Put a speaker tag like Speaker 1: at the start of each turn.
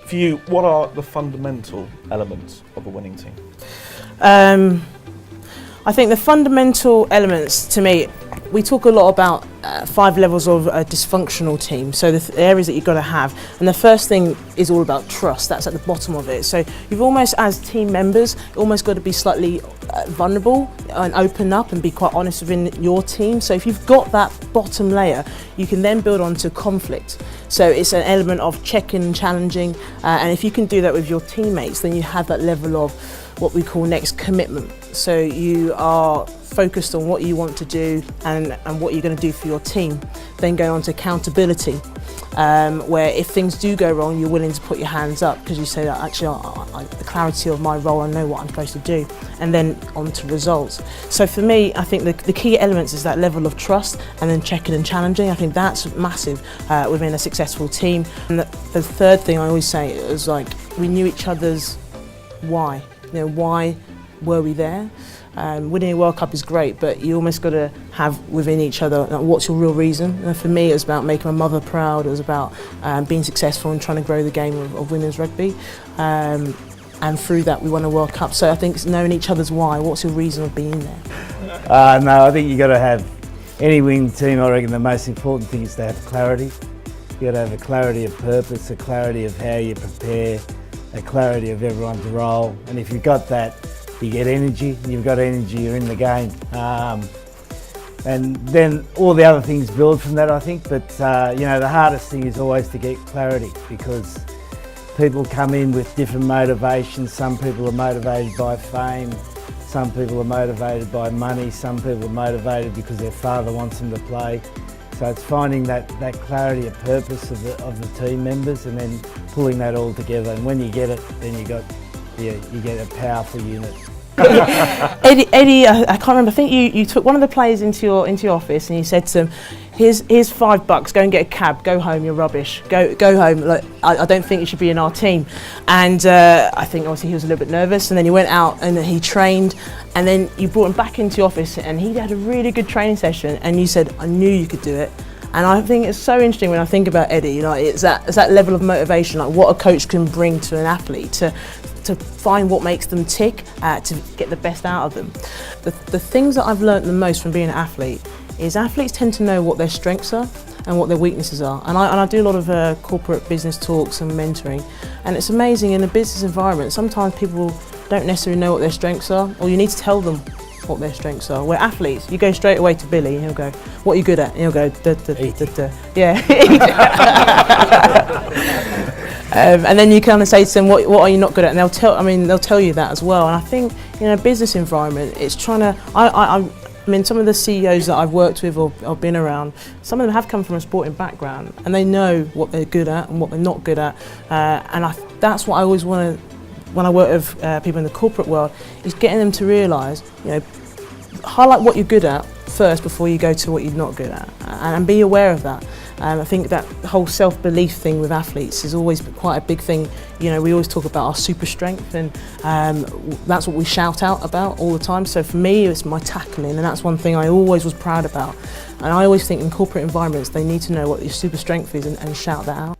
Speaker 1: For you, what are the fundamental elements of a winning team?
Speaker 2: I think the fundamental elements, to me, we talk a lot about 5 levels of a dysfunctional team, so the areas that you've got to have. And the first thing is all about trust. That's at the bottom of it. So you've almost, as team members, almost got to be slightly vulnerable and open up and be quite honest within your team. So if you've got that bottom layer, you can then build onto conflict. So it's an element of checking and challenging, and if you can do that with your teammates, then you have that level of what we call next commitment. So you are focused on what you want to do and what you're going to do for your team. Then go on to accountability, where if things do go wrong, you're willing to put your hands up because you say that actually the clarity of my role, I know what I'm supposed to do. And then on to results. So for me, I think the key elements is that level of trust and then checking and challenging. I think that's massive within a successful team. And the third thing I always say is like we knew each other's why. You know, why were we there? Winning a World Cup is great, but you almost got to have within each other, like, what's your real reason? And for me, it was about making my mother proud. It was about being successful and trying to grow the game of women's rugby. And through that, we won a World Cup. So I think it's knowing each other's why. What's your reason of being there?
Speaker 3: No, I think you got to have any winning team. I reckon the most important thing is to have clarity. You got to have a clarity of purpose, a clarity of how you prepare, a clarity of everyone's role, and if you've got that, you get energy. And you've got energy, you're in the game, and then all the other things build from that, I think. But you know, the hardest thing is always to get clarity because people come in with different motivations. Some people are motivated by fame, some people are motivated by money, some people are motivated because their father wants them to play. So it's finding that clarity of purpose of the team members and then pulling that all together. And when you get it, then you get a powerful unit.
Speaker 2: Eddie, I can't remember. I think you took one of the players into your office and you said to him, "Here's $5. Go and get a cab. Go home. You're rubbish. Go home. Like, I don't think you should be in our team." And I think obviously he was a little bit nervous. And then he went out and he trained. And then you brought him back into your office and he had a really good training session. And you said, "I knew you could do it." And I think it's so interesting when I think about Eddie. You know, it's that level of motivation, like what a coach can bring to an athlete to find what makes them tick, to get the best out of them. The things that I've learned the most from being an athlete is athletes tend to know what their strengths are and what their weaknesses are. And I do a lot of corporate business talks and mentoring. And it's amazing in a business environment, sometimes people don't necessarily know what their strengths are, or you need to tell them what their strengths are. Where athletes, you go straight away to Billy and he'll go, "What are you good at?" And he'll go, "Da, da, da, da." Yeah. And then you kind of say to them, what are you not good at? And they'll tell you that as well. And I think in a business environment, it's trying to, I mean, some of the CEOs that I've worked with or been around, some of them have come from a sporting background and they know what they're good at and what they're not good at. And that's what I always want to, when I work with people in the corporate world, is getting them to realise, you know, highlight what you're good at first before you go to what you're not good at, and be aware of that. I think that whole self-belief thing with athletes is always quite a big thing. You know, we always talk about our super strength, and that's what we shout out about all the time. So for me, it's my tackling, and that's one thing I always was proud about. And I always think in corporate environments, they need to know what your super strength is and shout that out.